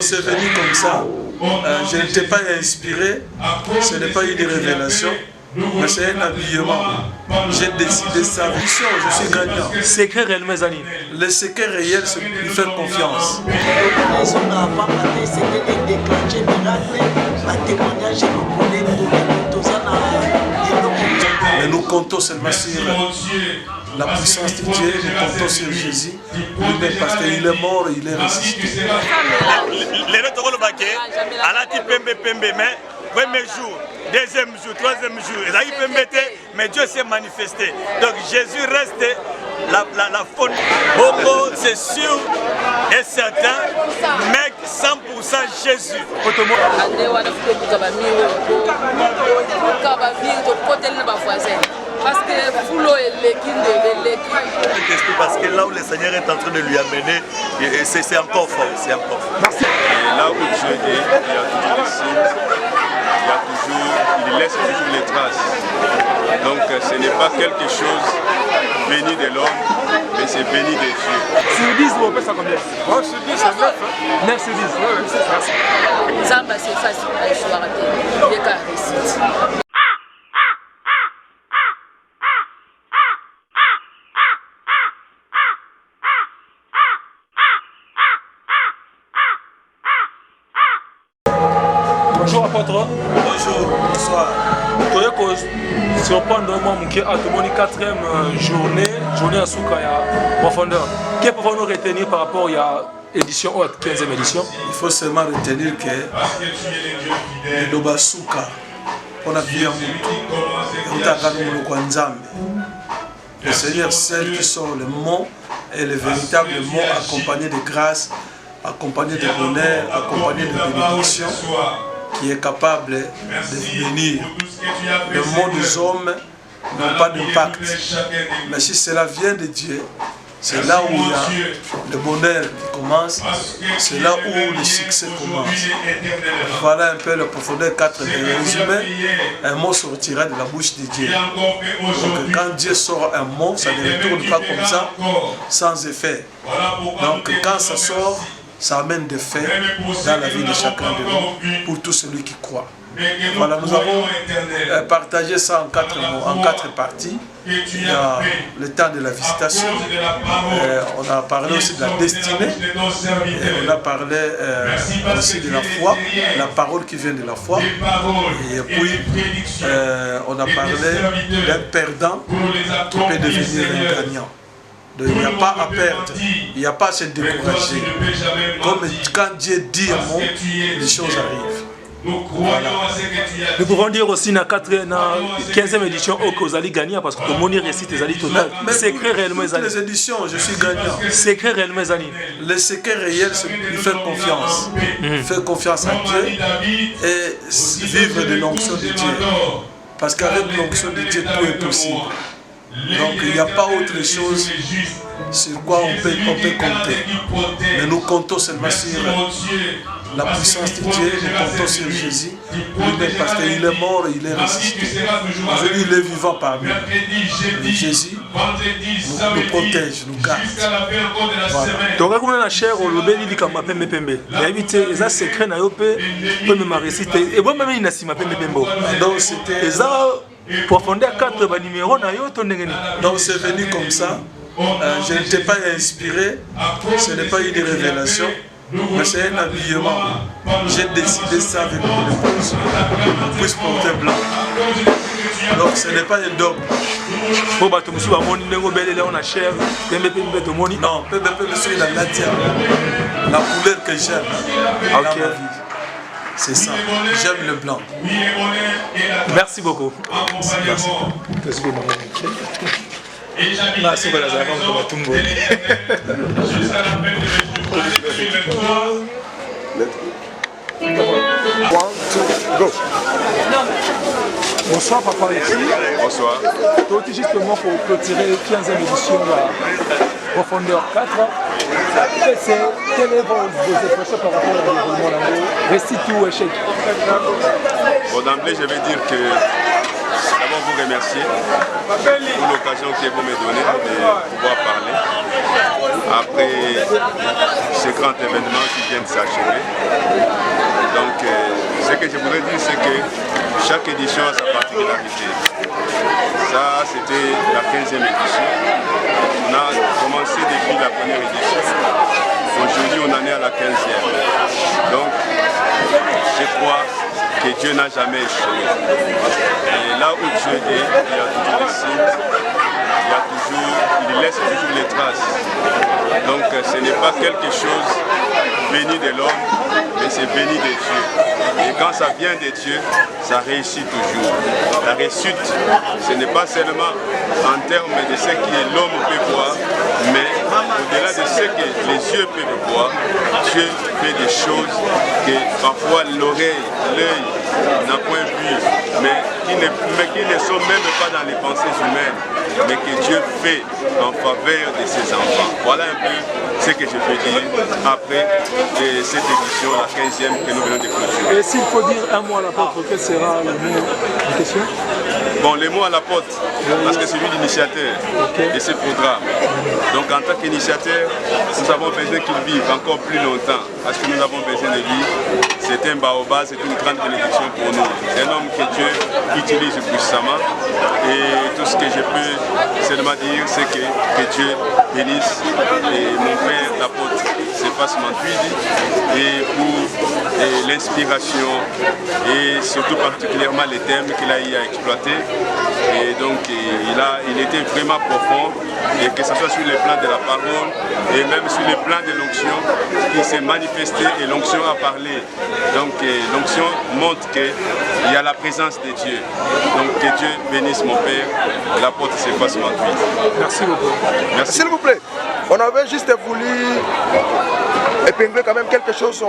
C'est venu comme ça, je n'étais pas inspiré, ce n'est pas une révélation, mais c'est un habillement. J'ai décidé ça, je suis gagnant. Secret réellement, Zani. Le secret réel, c'est de lui faire confiance. Mais nous comptons seulement sur la puissance de Dieu, nous comptons sur Jésus, lui-même parce qu'il est mort, il est ressuscité. Premier jour, deuxième jour, troisième jour, mais Dieu s'est manifesté. Donc Jésus reste la faune. Bongo, c'est sûr et certain, mais 100% Jésus. Parce que là où le Seigneur est en train de lui amener, c'est encore fort. C'est encore fort. Merci. Et là où Dieu est, il y a toujours des signes, il laisse toujours les traces. Donc ce n'est pas quelque chose béni de l'homme, mais c'est béni de Dieu. Sur 10, vous faites ça combien? Moi, sur 10, c'est 9. 9 sur 10. Oui, Zamba, c'est facile à échouer. Il y a qu'à réussir. Bonjour apôtre. Bonjour, bonsoir. Tu es surprendre moi qui a tomoni 4e journée à Soukaya profondeur. Qu'est-ce que nous retenir par rapport à l'édition ou à 15e édition? Il faut seulement retenir que le Lobasuka, on a vu le Seigneur, celle qui sont le mot et le véritable mot accompagné de grâce, accompagné de bonheur, accompagné de bénédiction, qui est capable de vous bénir. Le mot des hommes n'a pas d'impact. Mais si cela vient de Dieu, c'est là où il y a le bonheur qui commence, c'est là où le succès commence. Voilà un peu la profondeur 4 de résumé. Un mot sortira de la bouche de Dieu. Donc quand Dieu sort un mot, ça ne retourne pas comme ça, sans effet. Donc quand ça sort, ça amène des faits dans la vie de chacun de nous, pour tout celui qui croit. Voilà, nous avons partagé ça en 4 mots, en 4 parties. Il y a le temps de la visitation, on a parlé aussi de la destinée, et on a parlé aussi de la foi, la parole qui vient de la foi, et puis on a parlé d'un perdant qui peut devenir un gagnant. Il n'y a pas à perdre, il n'y a pas à se décourager. Comme quand Dieu dit un mot, les choses arrivent. Voilà. Nous pouvons dire aussi dans la 15e édition que vous allez gagner parce que tout le monde récite les alliés total. Secret réellement les les éditions, je suis gagnant. Secret réellement les alliés. Le secret réel, c'est de lui faire confiance. Faire confiance à Dieu et vivre de l'onction de Dieu. Parce qu'avec l'onction de Dieu, tout est possible. Donc il n'y a pas autre chose sur quoi on peut compter. Mais nous comptons seulement sur la puissance de Dieu, nous comptons sur Jésus, lui-même parce qu'il est mort, il est ressuscité. Aujourd'hui il est vivant parmi nous. Et Jésus nous protège, nous garde. Donc comme on a cher au lobby dit comme pembe pembe. Mais éviter les secrets na yo pe me réciter. Et moi même il n'a si ma pembe pembe. Donc c'était profondeur 4 numéro na yo to ndengeni. Donc c'est venu comme ça. Je n'étais pas inspiré, ce n'est pas une révélation, mais c'est un habillement. J'ai décidé ça avec mon épouse, on puisse porter blanc. Donc ce n'est pas un dogme. Bon, bah, tu me suis dit on a cher, non, c'est la couleur que j'aime dans ma vie. C'est ça, j'aime le blanc. Merci beaucoup. Merci. Merci pour la Go. Bonsoir papa ici. Bonsoir. Donc justement pour clôturer la 15e édition de la profondeur 4. Quel est vos impressions par rapport à l'événement là? Récit tout échec. Bon, d'emblée, je vais dire que d'abord vous remercier pour l'occasion que vous me donnez de pouvoir parler. après ce grand événement qui vient de s'achever. Donc, ce que je voudrais dire, c'est que chaque édition a sa particularité. Ça, c'était la 15e édition. On a commencé depuis la première édition. Aujourd'hui, on en est à la 15e. Donc, je crois que Dieu n'a jamais échoué. Et là où Dieu est, il y a toujours des signes, il laisse toujours les traces. Donc, ce n'est pas quelque chose béni de l'homme, mais c'est béni de Dieu. Et quand ça vient de Dieu, ça réussit toujours. La réussite, ce n'est pas seulement en termes de ce que l'homme peut voir, mais au-delà de ce que les yeux peuvent voir, Dieu fait des choses que parfois l'oreille, l'œil n'a point vu, mais qui ne sont même pas dans les pensées humaines, mais que Dieu fait en faveur de ses enfants. Voilà un peu ce que je peux dire après cette édition, la 15e que nous venons de clôturer. Et s'il faut dire un mot à l'apôtre, quel sera le mot en question? Bon, le mot à l'apôtre, parce que c'est lui l'initiateur de ce programme. Donc en tant qu'initiateur, nous avons besoin qu'il vive encore plus longtemps, parce que nous avons besoin de lui. C'est un baobab, c'est une grande bénédiction pour nous. C'est un homme que Dieu utilise puissamment. Et tout ce que je peux seulement dire, c'est que Dieu bénisse et mon père, l'apôtre, Cephas Mantuidi, et pour l'inspiration et surtout particulièrement les thèmes qu'il a eu à exploiter. Et donc il était vraiment profond, et que ce soit sur le plan de la parole et même sur le plan de l'onction qui s'est manifesté, et l'onction a parlé. Donc l'onction montre qu'il y a la présence de Dieu. Donc que Dieu bénisse mon père, l'apôtre Cephas Mantuidi. Merci beaucoup. Merci. S'il vous plaît, on avait juste voulu épingler quand même quelque chose.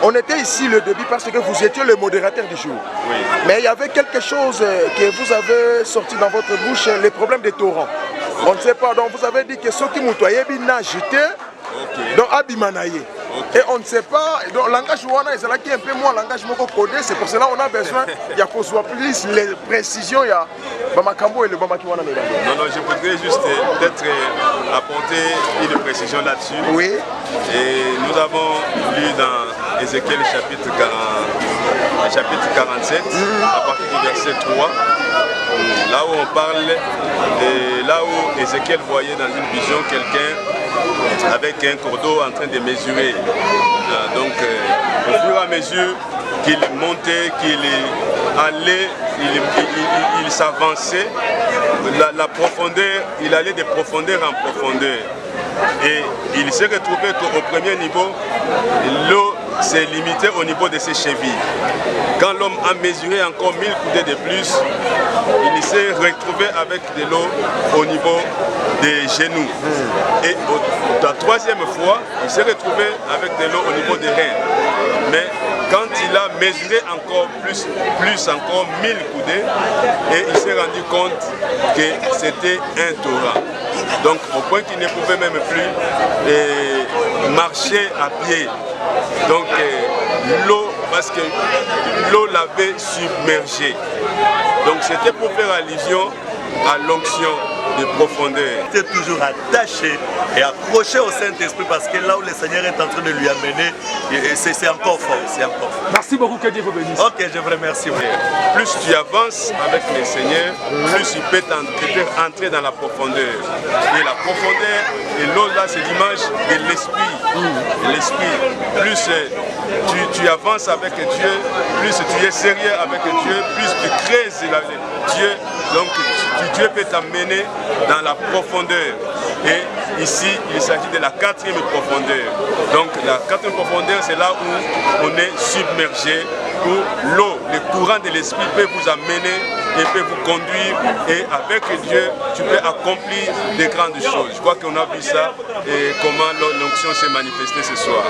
On était ici le début parce que vous étiez le modérateur du jour. Oui. Mais il y avait quelque chose que vous avez sorti dans votre bouche, les problèmes des torrents. On ne sait pas, donc vous avez dit que ceux qui m'outoyaient bien jeté, donc abimanaye. Et on ne sait pas, donc le langage ouana est là qui est un peu moins langage codé, c'est pour cela qu'on a besoin, il y a qu'on soit plus les précisions, il y a Bamakambo et le Bamaki Wana. Non, je voudrais juste peut-être apporter une précision là-dessus. Oui. Et nous avons lu dans Ézéchiel chapitre 47, à partir du verset 3, là où on parle, et là où Ézéchiel voyait dans une vision quelqu'un avec un cordeau en train de mesurer. Donc au fur et à mesure qu'il montait, qu'il allait, il s'avançait, la profondeur, il allait de profondeur en profondeur. Et il s'est retrouvé qu'au premier niveau, l'eau s'est limitée au niveau de ses chevilles. Quand l'homme a mesuré encore 1000 coudées de plus, il s'est retrouvé avec de l'eau au niveau des genoux. Et la troisième fois, il s'est retrouvé avec de l'eau au niveau des reins. Mais quand il a mesuré encore plus encore 1000 coudées, et il s'est rendu compte que c'était un torrent. Donc au point qu'il ne pouvait même plus marcher à pied. Donc l'eau, parce que l'eau l'avait submergé. Donc c'était pour faire allusion à l'onction de profondeur. Il était toujours attaché et accroché au Saint-Esprit, parce que là où le Seigneur est en train de lui amener, c'est encore fort, c'est encore fort. Merci beaucoup, que Dieu vous bénisse. Ok, je vous remercie. Plus tu avances avec le Seigneur, plus tu peux entrer dans la profondeur. Et la profondeur, et l'eau là, c'est l'image de l'esprit. L'esprit. Plus tu avances avec Dieu, plus tu es sérieux avec Dieu, plus tu creuses Dieu. Donc Dieu peut t'amener dans la profondeur. Et ici, il s'agit de la 4e profondeur. Donc la 4e profondeur, c'est là où on est submergé, où l'eau, le courant de l'esprit peut vous amener et peut vous conduire. Et avec Dieu, tu peux accomplir de grandes choses. Je crois qu'on a vu ça et comment l'onction s'est manifestée ce soir.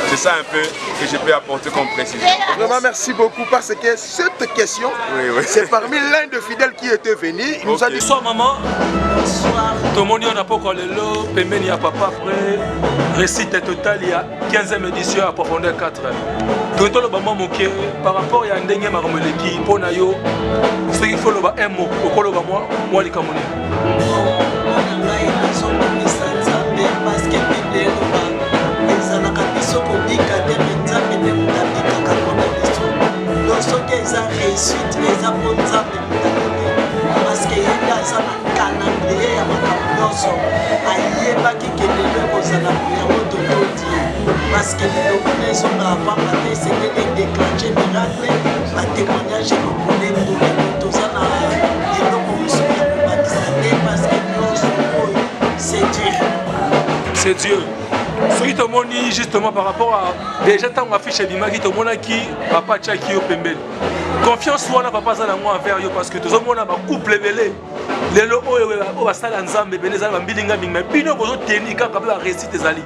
C'est ça un peu que je peux apporter comme précision. Vraiment, merci beaucoup, parce que cette question, c'est parmi l'un de fidèles qui était venu. Il nous a dit... Bonsoir maman. Bonsoir. Tout le monde n'a pas encore le lot. Pemeni à papa après. Récite total, il y a 15e édition à profondeur 4. Tout le monde par rapport à Ndenge Maromeleki, pour Nayo, c'est qu'il faut le un mot. Au col moi, les Camerounais. Parce que eloba ezalaka biso kobika te me nzambe nde mutabikaka mpona biso donc soki eza réussite eza mpo nzambe mutakote parceke yende aza na calendrier ya makambo nyonso ayebaki ke lelo ekozala yango tototi parceke leloko na ezongaka pamba te esengeli déclenche miracle batémoignage ekokole tolelo toza na eloko mosuku ya kobakisa te parceke nyonso oyo c'est Dieu. C'est Dieu. Ce qui te montre justement par rapport à déjà tant affiche bima qui te montre qui papa tchaki yo pembele. Confiance toi na papa za nango envers yo parce que tout le monde a couple belé. Lelo oyo o basala nzambe belé za mbilinga minga bino bozo tenir quand la réussite ezali.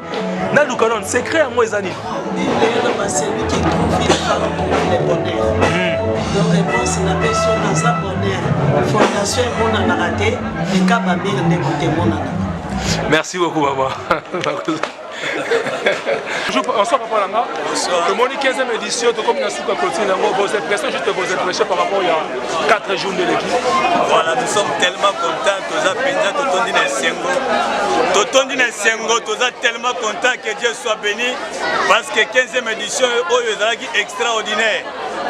Na lukanon secret moi ezali. Lelo ba celui qui trouve une femme pour le bonheur. Donc réponse na personne na sa bonheur. Fondation mona na raté et ka ba mir ne côté mona. Merci beaucoup, maman. Bonsoir, Papa Langa. Bonsoir. Le Moni 15e édition, comme nous avons clôturé vos impressions, juste vos impressions par rapport à 4 jours de l'équipe. Voilà, nous sommes tellement contents. Nous avons tellement contents que Dieu soit béni. Parce que 15e édition est extraordinaire.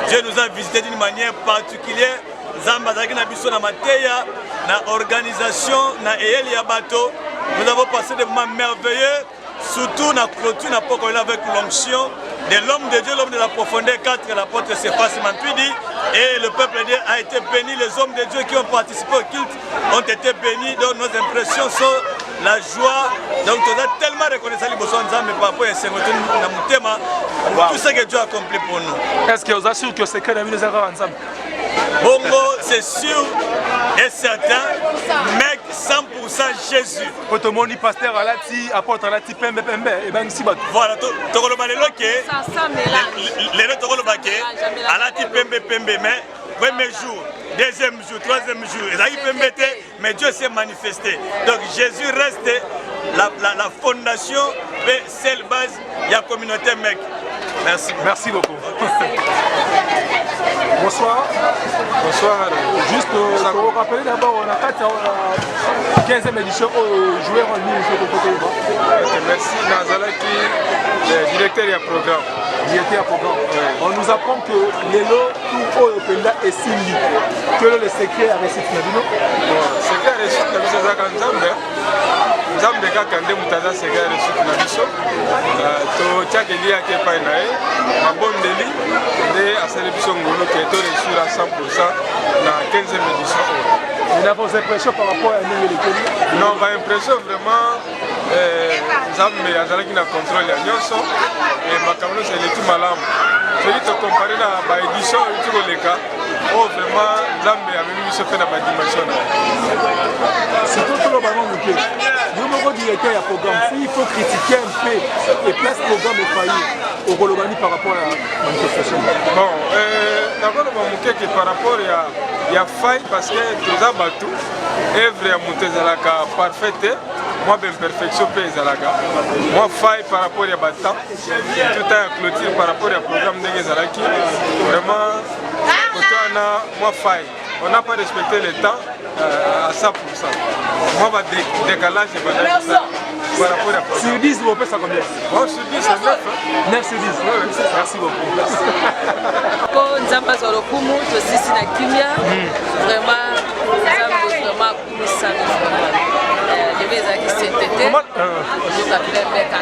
Dieu nous a visités d'une manière particulière. Zambazaki na biso na mateya, na organisation, na eyeli ya bateau. Nous avons passé des moments merveilleux, surtout na clôture, na pokola avec l'onction de l'homme de Dieu, l'homme de la profondeur 4, l'apôtre Cephas Mampidi. Et le peuple de Dieu a été béni, les hommes de Dieu qui ont participé au culte ont été bénis. Donc nos impressions sont la joie. Donc nous sommes tellement reconnaissants par rapport à tout ce que Dieu a accompli pour nous. Est-ce que vous assurez que c'est que la vie nous a ensemble? Bongo, c'est sûr et certain, mec 100% Jésus. Quand on dit pasteur Alati, apôtre Alati, pembe, et ben si bat. Voilà, Tokolo Baleloke, les Tokolobaké, Alati pembe, mais premier jour, deuxième jour, troisième jour, mais Dieu s'est manifesté. Donc Jésus reste la fondation, mais celle base, il y a communauté mec. Merci beaucoup. Merci beaucoup. Bonsoir. Bonsoir. Juste pour rappeler d'abord, on a 15e édition au joueur en ligne. Merci Nazalaki, le directeur du programme. On nous apprend que l'élo tout au Penda est Sindi. Quel est le secret à réussite Nabino? Le secret à réussite Nabino, c'est quand Nzambe kakande mutaza secret à réussite Nabino. To tchakeli ake painae, mabondeli de aselebiso ngolo qui est réussi à 100% dans la 15e édition. Vous avez vos impressions par rapport à nous? Non, ma impression vraiment, Nzambe azalaki na contrôle ya nyonso et makambo c'est l'équipe malamu. Celui qui comparé na ba édition tu koleka, oh vraiment Nzambe a même se fait na ba dimension. C'est tout le ballon muké. Nous mon directeur ya programme, s'il faut critiquer un peu et place programme est failli au Kolobani par rapport à la manifestation. Bon, d'abord le par rapport à y a faille parce que tous a battu œuvre ya Moutezalaka parfaite. Moi, ben perfection pays Zalaga. Moi, faille par rapport à Batan. Tout à clôture par rapport au programme de Zalaki. Vraiment, moi, faille. On n'a pas respecté le temps à 100%. Moi, décalage par rapport à sur 10, vous faites ça combien? Moi, sur 10, c'est 9. 9 sur 10. Merci beaucoup. Quand Nzamba Zolokumu, je suis na Kimia. Vraiment, vraiment, je vais aller CTT. Je t'appelle Beka.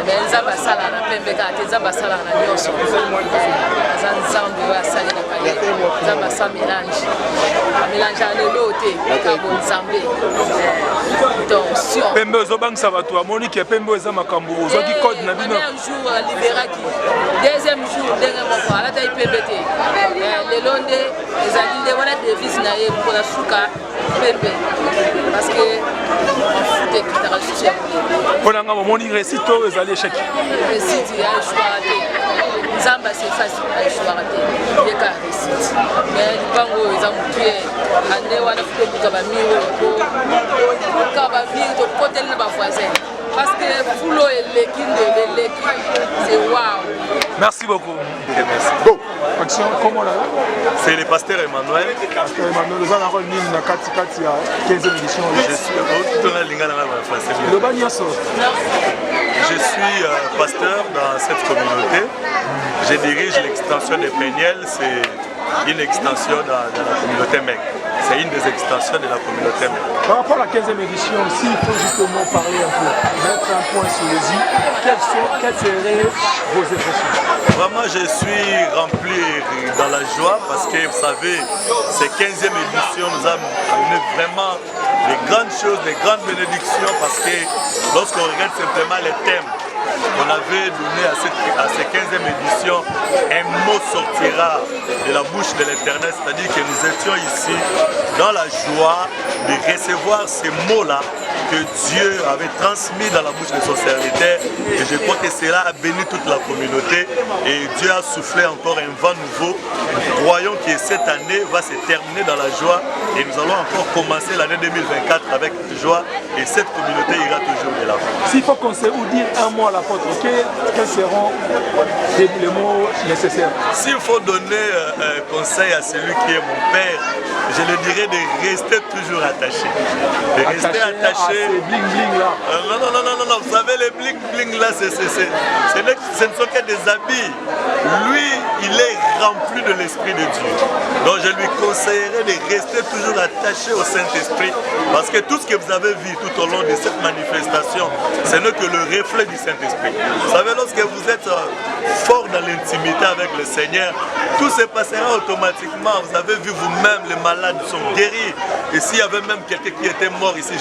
Mais Nzamba Sala na Pembeka, Nzamba Sala na Nyoso. Nzamba Sala na Kaya. Nzamba Sala mélange. Mélange à l'auté, comme Nzambé. Tension. Pembe Zobang Savato, Monique et Pembe Zamakambo. Zogi code na bino. Premier jour Libéraki. Deuxième jour dernier moment la taille PBT. Les Londres, les alliés voilà des vis naïe pour la souka Pembe. Parce que foot qui t'a rajouté. On a un moni récit to les alliés chèque. Récit il y a choix Nzamba c'est facile à choix il y a qu'à récit. Mais le bango ils ont tué. Ande wana foot pour kabamiro pour kabamiro to côté le voisin. Parce que Foulo et l'équipe, c'est waouh. Merci beaucoup. Merci. Bon, satisfaction. Comment là? C'est le pasteur Emmanuel. Pasteur Emmanuel, nous avons une ligne à 15e édition. Je suis pasteur dans cette communauté. Je dirige l'extension des Péniels. C'est une extension dans la communauté MEC. C'est une des extensions de la communauté MEC. Par rapport à la 15e édition, s'il faut justement parler un peu, mettre un point sur les i, quelles seraient vos impressions? Vraiment, je suis rempli dans la joie parce que vous savez, cette 15e édition nous a amené vraiment des grandes choses, des grandes bénédictions parce que lorsqu'on regarde simplement les thèmes qu'on avait donné à cette 15e édition, un mot sortira de la bouche de l'Éternel, c'est-à-dire que nous étions ici dans la joie de recevoir ces mots-là que Dieu avait transmis dans la bouche de son serviteur, et je crois que cela a béni toute la communauté et Dieu a soufflé encore un vent nouveau. Nous croyons que cette année va se terminer dans la joie et nous allons encore commencer l'année 2024 avec joie et cette communauté ira toujours de l'avant. S'il faut conseiller ou dire un mot à l'apôtre, quels seront les mots nécessaires? S'il faut donner un conseil à celui qui est mon père, je le dirais de rester toujours attaché. De rester attaché. Bling bling là. Non, vous savez, les bling bling là, ce ne sont que des habits. Lui, il est rempli de l'Esprit de Dieu. Donc je lui conseillerais de rester toujours attaché au Saint-Esprit parce que tout ce que vous avez vu tout au long de cette manifestation, ce n'est que le reflet du Saint-Esprit. Vous savez, lorsque vous êtes fort dans l'intimité avec le Seigneur, tout se passera automatiquement. Vous avez vu vous-même, les malades sont guéris. Et s'il y avait même quelqu'un qui était mort ici,